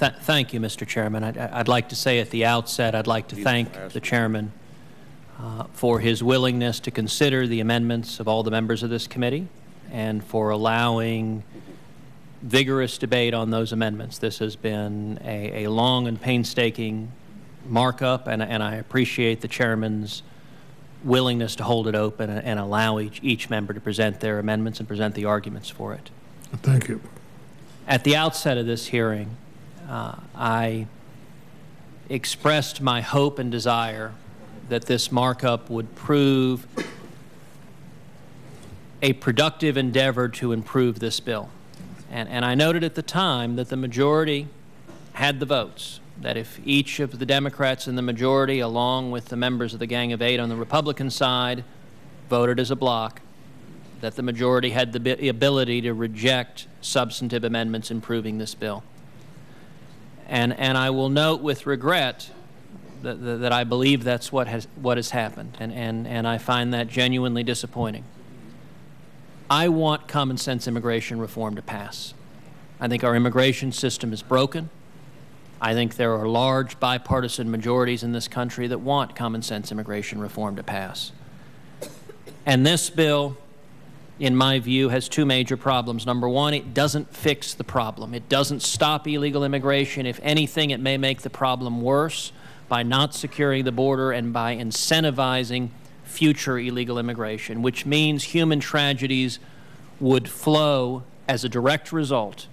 Thank you, Mr. Chairman. I'd like to say at the outset, I'd like to thank the Chairman for his willingness to consider the amendments of all the members of this committee and for allowing vigorous debate on those amendments. This has been a long and painstaking markup, and I appreciate the Chairman's willingness to hold it open and allow each member to present their amendments and present the arguments for it. Thank you. At the outset of this hearing, I expressed my hope and desire that this markup would prove a productive endeavor to improve this bill. And I noted at the time that the majority had the votes, that if each of the Democrats in the majority, along with the members of the Gang of Eight on the Republican side, voted as a bloc, that the majority had the ability to reject substantive amendments improving this bill. And I will note with regret that I believe that's what has happened, and I find that genuinely disappointing. I want common sense immigration reform to pass. I think our immigration system is broken. I think there are large bipartisan majorities in this country that want common sense immigration reform to pass. And this bill, in my view, has two major problems. Number one, it doesn't fix the problem. It doesn't stop illegal immigration. If anything, it may make the problem worse by not securing the border and by incentivizing future illegal immigration, which means human tragedies would flow as a direct result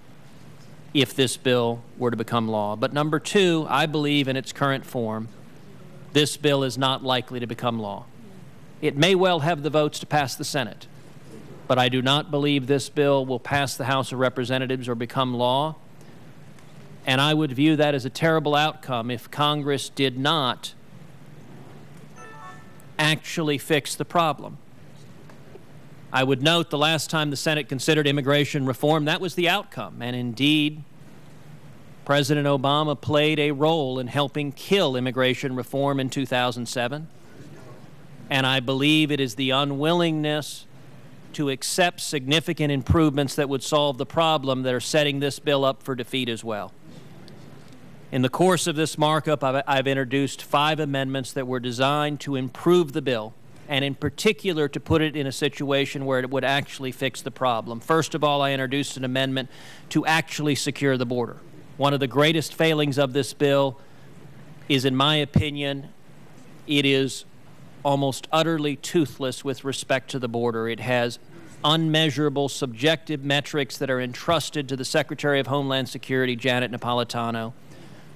if this bill were to become law. But number two, I believe in its current form, this bill is not likely to become law. It may well have the votes to pass the Senate, but I do not believe this bill will pass the House of Representatives or become law. And I would view that as a terrible outcome if Congress did not actually fix the problem. I would note the last time the Senate considered immigration reform, that was the outcome. And indeed, President Obama played a role in helping kill immigration reform in 2007. And I believe it is the unwillingness to accept significant improvements that would solve the problem that are setting this bill up for defeat as well. In the course of this markup, I've introduced 5 amendments that were designed to improve the bill, and in particular to put it in a situation where it would actually fix the problem. First of all, I introduced an amendment to actually secure the border. One of the greatest failings of this bill is, in my opinion, it is almost utterly toothless with respect to the border. It has unmeasurable subjective metrics that are entrusted to the Secretary of Homeland Security, Janet Napolitano,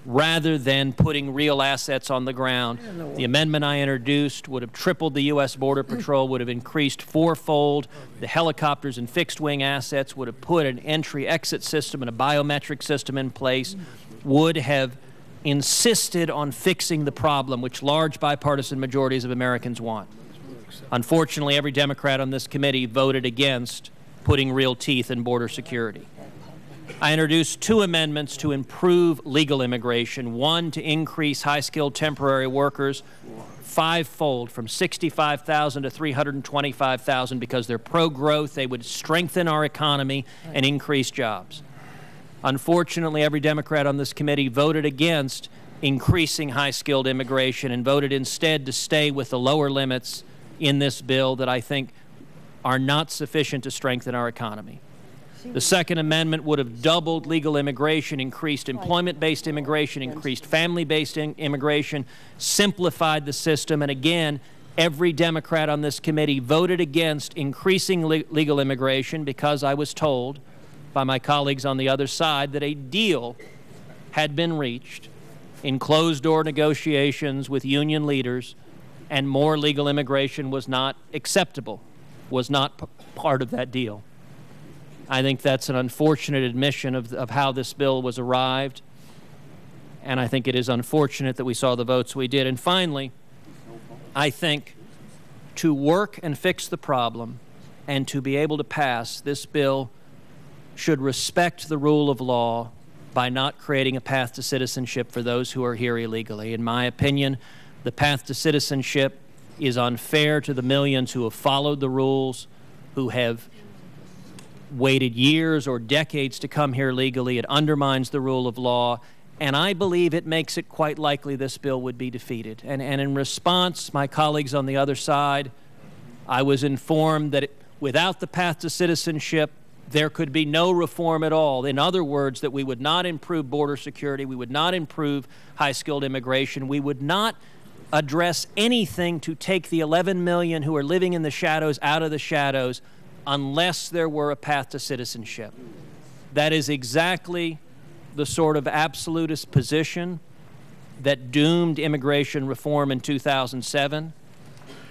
rather than putting real assets on the ground. The amendment I introduced would have tripled the U.S. Border Patrol, would have increased 4-fold the helicopters and fixed-wing assets, would have put an entry-exit system and a biometric system in place, would have insisted on fixing the problem which large bipartisan majorities of Americans want. Unfortunately, every Democrat on this committee voted against putting real teeth in border security. I introduced 2 amendments to improve legal immigration. One, to increase high-skilled temporary workers 5-fold, from 65,000 to 325,000, because they're pro-growth. They would strengthen our economy and increase jobs. Unfortunately, every Democrat on this committee voted against increasing high-skilled immigration and voted instead to stay with the lower limits in this bill that I think are not sufficient to strengthen our economy. The Second Amendment would have doubled legal immigration, increased employment-based immigration, increased family-based immigration, simplified the system, and again, every Democrat on this committee voted against increasing legal immigration because I was told by my colleagues on the other side that a deal had been reached in closed-door negotiations with union leaders, and more legal immigration was not acceptable, was not part of that deal. I think that's an unfortunate admission of how this bill was arrived, and I think it is unfortunate that we saw the votes we did. And finally, I think to work and fix the problem and to be able to pass, this bill should respect the rule of law by not creating a path to citizenship for those who are here illegally. In my opinion, the path to citizenship is unfair to the millions who have followed the rules, who have waited years or decades to come here legally. It undermines the rule of law, And I believe it makes it quite likely this bill would be defeated. And in response, my colleagues on the other side, I was informed that without the path to citizenship, there could be no reform at all. In other words, that we would not improve border security, we would not improve high-skilled immigration, we would not address anything to take the 11 million who are living in the shadows out of the shadows unless there were a path to citizenship. That is exactly the sort of absolutist position that doomed immigration reform in 2007.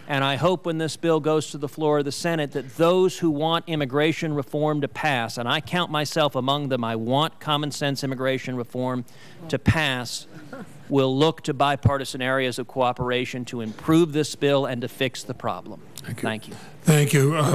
And I hope when this bill goes to the floor of the Senate that those who want immigration reform to pass, and I count myself among them, I want common sense immigration reform to pass, will look to bipartisan areas of cooperation to improve this bill and to fix the problem. Thank you. Thank you.